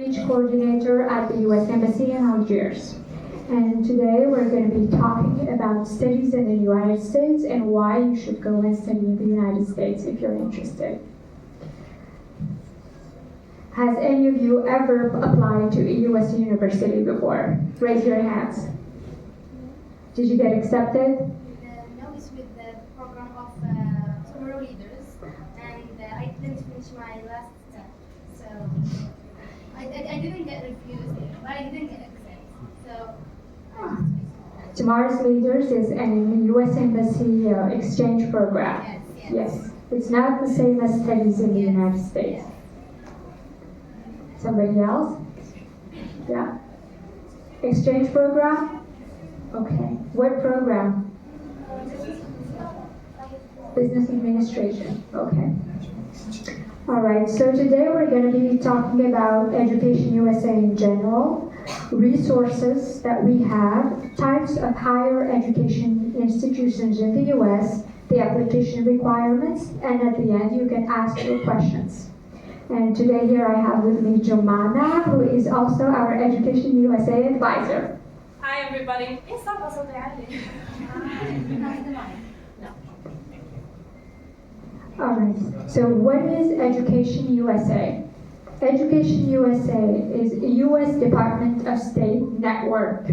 Outreach Coordinator at the U.S. Embassy in Algiers. And today we're going to be talking about studies in the United States and why you should go and study in the United States if you're interested. Has any of you ever applied to a U.S. university before? Raise your hands. Did you get accepted? No, it's with the program of tomorrow leaders, and I didn't finish my last step, so I didn't get refused, but I didn't get accepted. So. Tomorrow's Leaders is an U.S. Embassy exchange program. Yes. It's not the same as studies in the United States. Somebody else? Yeah? Exchange program? Okay. What program? Business administration. Okay. All right. So today we're going to be talking about Education USA in general, resources that we have, types of higher education institutions in the U.S., the application requirements, and at the end you can ask your questions. And today here I have with me Jomana, who is also our Education USA advisor. Hi everybody. All right, so what is Education USA? Education USA is a U.S. Department of State network.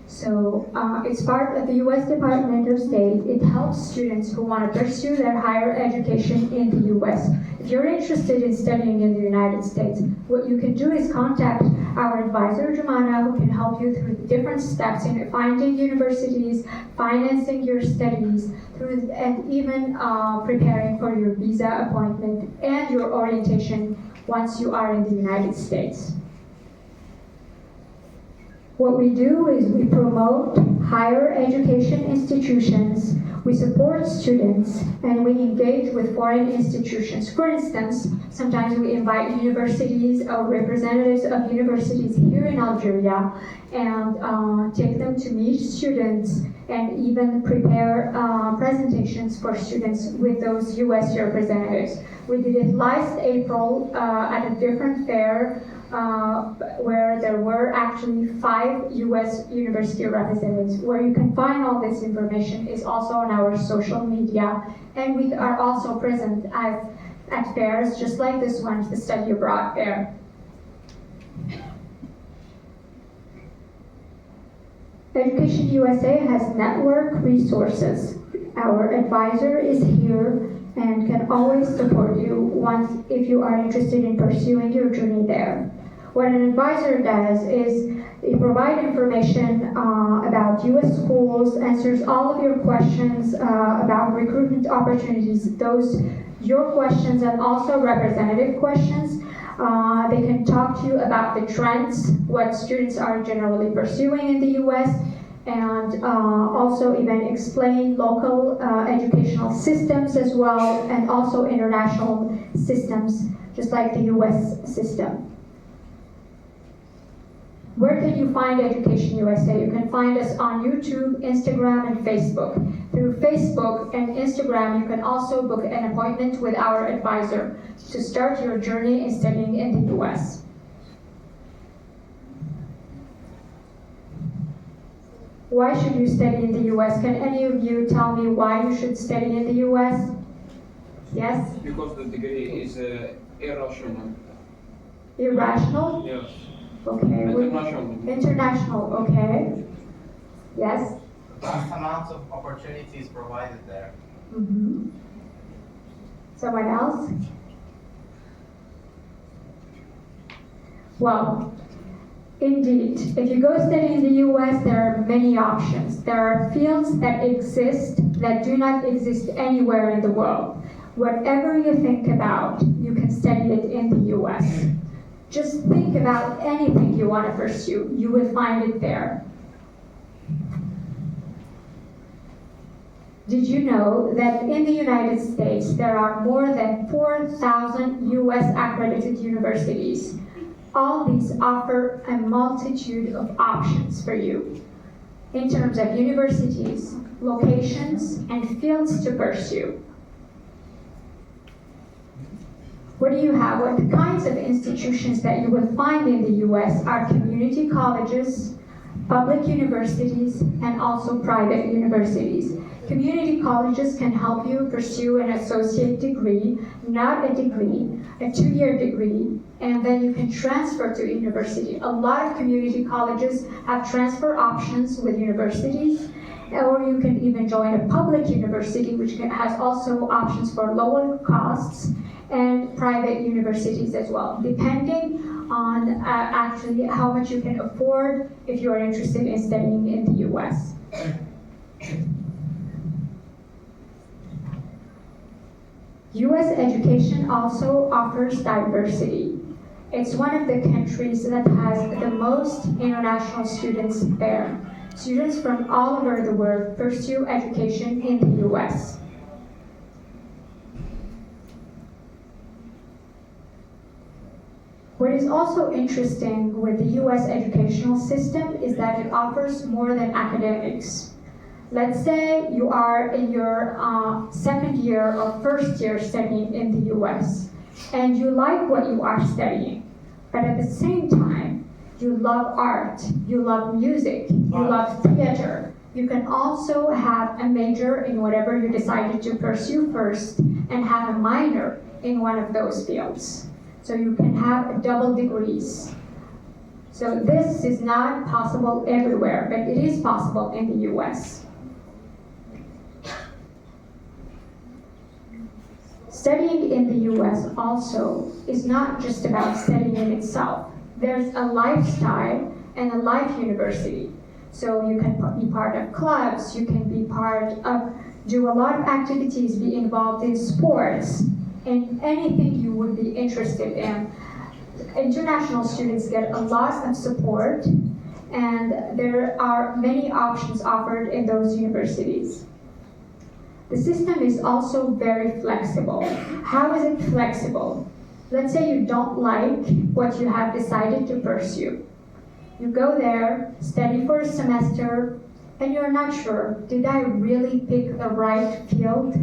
So it's part of the U.S. Department of State. It helps students who want to pursue their higher education in the U.S. If you're interested in studying in the United States, what you can do is contact our advisor, Jomana, who can help you through the different steps in finding universities, financing your studies, and even preparing for your visa appointment and your orientation once you are in the United States. What we do is we promote higher education institutions, we support students, and we engage with foreign institutions. For instance, sometimes we invite universities or representatives of universities here in Algeria and take them to meet students and even prepare presentations for students with those U.S. representatives. We did it last April at a different fair where there were actually 5 U.S. university representatives. Where you can find all this information is also on our social media, and we are also present at fairs just like this one, the Study Abroad Fair. Education USA has network resources. Our advisor is here and can always support you if you are interested in pursuing your journey there. What an advisor does is they provide information about U.S. schools, answers all of your questions about recruitment opportunities, your questions and also representative questions. They can talk to you about the trends, what students are generally pursuing in the U.S., and also even explain local educational systems as well, and also international systems, just like the U.S. system. Where can you find Education USA? You can find us on YouTube, Instagram, and Facebook. Through Facebook and Instagram, you can also book an appointment with our advisor to start your journey in studying in the U.S. Why should you study in the U.S.? Can any of you tell me why you should study in the U.S.? Yes? Because the degree is irrational. Irrational? Yes. Okay. International. International, okay. Yes? Vast amounts of opportunities provided there. Mm-hmm. Someone else? Well, indeed, if you go study in the U.S., there are many options. There are fields that exist that do not exist anywhere in the world. Whatever you think about, you can study it in the U.S. Just think about anything you want to pursue. You will find it there. Did you know that in the United States, there are more than 4,000 U.S. accredited universities? All these offer a multitude of options for you in terms of universities, locations, and fields to pursue. What do you have? What the kinds of institutions that you will find in the US are community colleges, public universities, and also private universities. Community colleges can help you pursue an associate degree, not a degree, a 2-year degree, and then you can transfer to university. A lot of community colleges have transfer options with universities, or you can even join a public university, which has also options for lower costs, and private universities as well, depending on actually how much you can afford if you are interested in studying in the US. US education also offers diversity. It's one of the countries that has the most international students there. Students from all over the world pursue education in the US. What is also interesting with the US educational system is that it offers more than academics. Let's say you are in your second year or first year studying in the US, and you like what you are studying, but at the same time, you love art, you love music, you love theater. You can also have a major in whatever you decided to pursue first and have a minor in one of those fields. So you can have double degrees. So this is not possible everywhere, but it is possible in the US. Studying in the US also is not just about studying in itself. There's a lifestyle and a life university. So you can be part of clubs, you can be do a lot of activities, be involved in sports, and anything you would be interested in. International students get a lot of support, and there are many options offered in those universities. The system is also very flexible. How is it flexible? Let's say you don't like what you have decided to pursue. You go there, study for a semester, and you're not sure, did I really pick the right field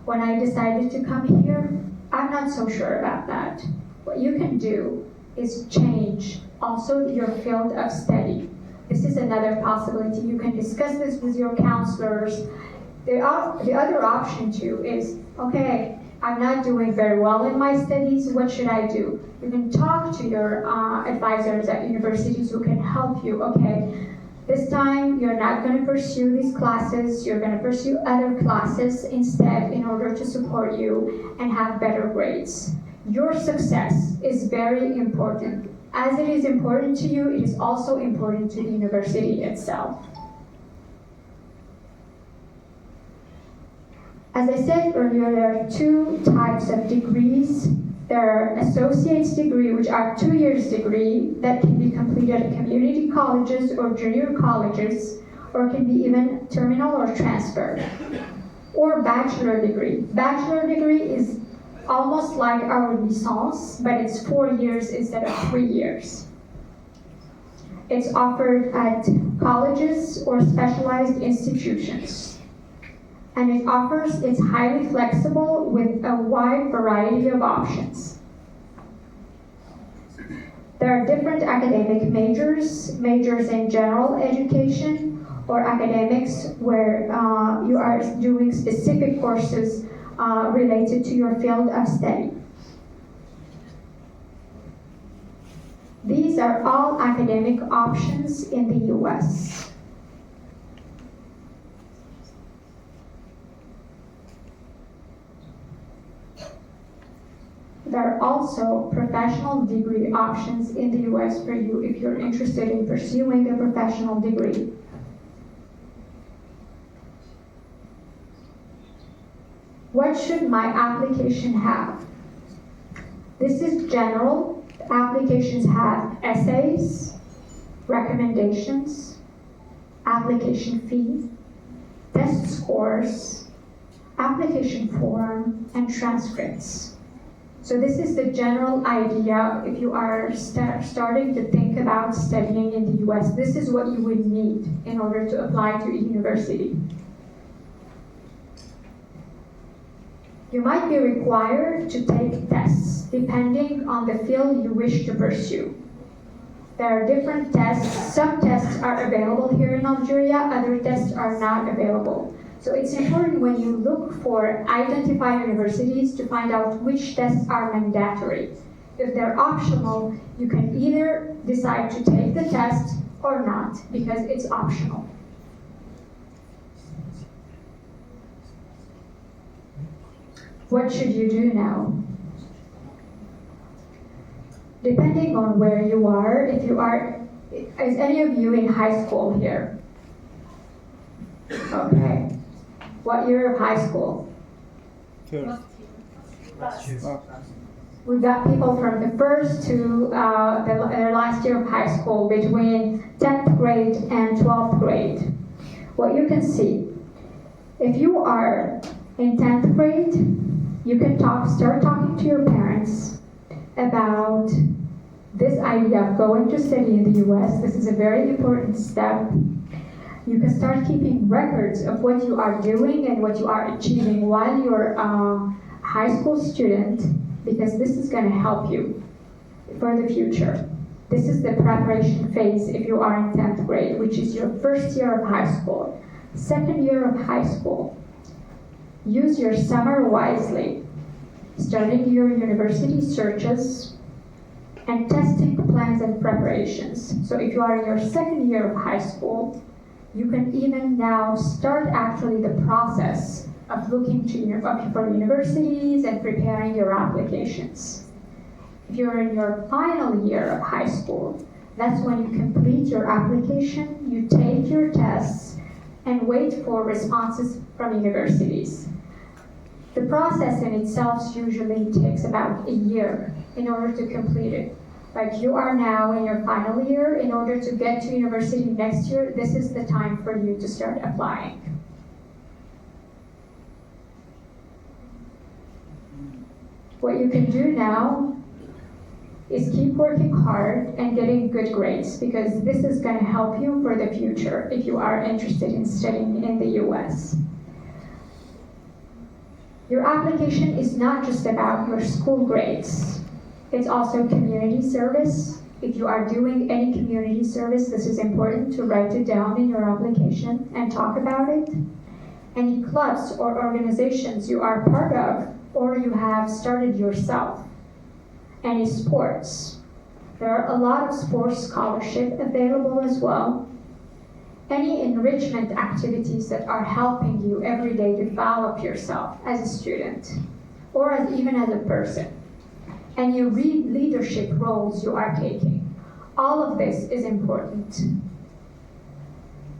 when I decided to come here? I'm not so sure about that. What you can do is change also your field of study. This is another possibility. You can discuss this with your counselors. The other option too is, okay, I'm not doing very well in my studies, what should I do? You can talk to your advisors at universities who can help you. Okay, this time you're not going to pursue these classes, you're going to pursue other classes instead in order to support you and have better grades. Your success is very important. As it is important to you, it is also important to the university itself. As I said earlier, there are two types of degrees. There are associate's degree, which are 2 years degree that can be completed at community colleges or junior colleges, or can be even terminal or transfer. Or bachelor degree. Bachelor degree is almost like our licence, but it's 4 years instead of 3 years. It's offered at colleges or specialized institutions. And it's highly flexible with a wide variety of options. There are different academic majors in general education, or academics where you are doing specific courses related to your field of study. These are all academic options in the US. There are also professional degree options in the US for you if you're interested in pursuing a professional degree. What should my application have? This is general. Applications have essays, recommendations, application fee, test scores, application form, and transcripts. So this is the general idea if you are starting to think about studying in the US. This is what you would need in order to apply to a university. You might be required to take tests depending on the field you wish to pursue. There are different tests. Some tests are available here in Algeria, other tests are not available. So it's important when you look for identified universities to find out which tests are mandatory. If they're optional, you can either decide to take the test or not, because it's optional. What should you do now? Depending on where you are, is any of you in high school here? Okay. What year of high school? We've got people from the first to their last year of high school, between 10th grade and 12th grade. What you can see, if you are in 10th grade, you can start talking to your parents about this idea of going to study in the US. This is a very important step. You can start keeping records of what you are doing and what you are achieving while you're a high school student, because this is going to help you for the future. This is the preparation phase if you are in 10th grade, which is your first year of high school. Second year of high school, use your summer wisely, starting your university searches and testing plans and preparations. So if you are in your second year of high school, you can even now start actually the process of looking for universities and preparing your applications. If you're in your final year of high school, that's when you complete your application, you take your tests, and wait for responses from universities. The process in itself usually takes about a year in order to complete it. Like you are now in your final year, in order to get to university next year, this is the time for you to start applying. What you can do now is keep working hard and getting good grades, because this is going to help you for the future if you are interested in studying in the US. Your application is not just about your school grades. It's also community service. If you are doing any community service, this is important to write it down in your application and talk about it. Any clubs or organizations you are part of or you have started yourself. Any sports. There are a lot of sports scholarships available as well. Any enrichment activities that are helping you every day develop yourself as a student or even as a person. Any leadership roles you are taking. All of this is important.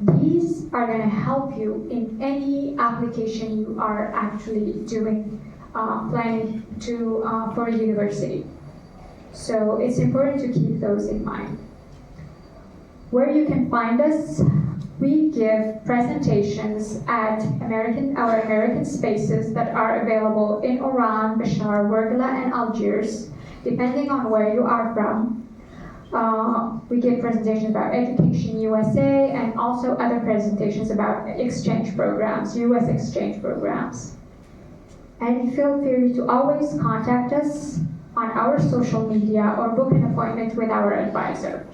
These are going to help you in any application you are actually doing, planning to for a university. So it's important to keep those in mind. Where you can find us, we give presentations at our American spaces that are available in Oran, Bashar, Wergla, and Algiers, depending on where you are from. We give presentations about Education USA and also other presentations about exchange programs, US exchange programs. And feel free to always contact us on our social media or book an appointment with our advisor.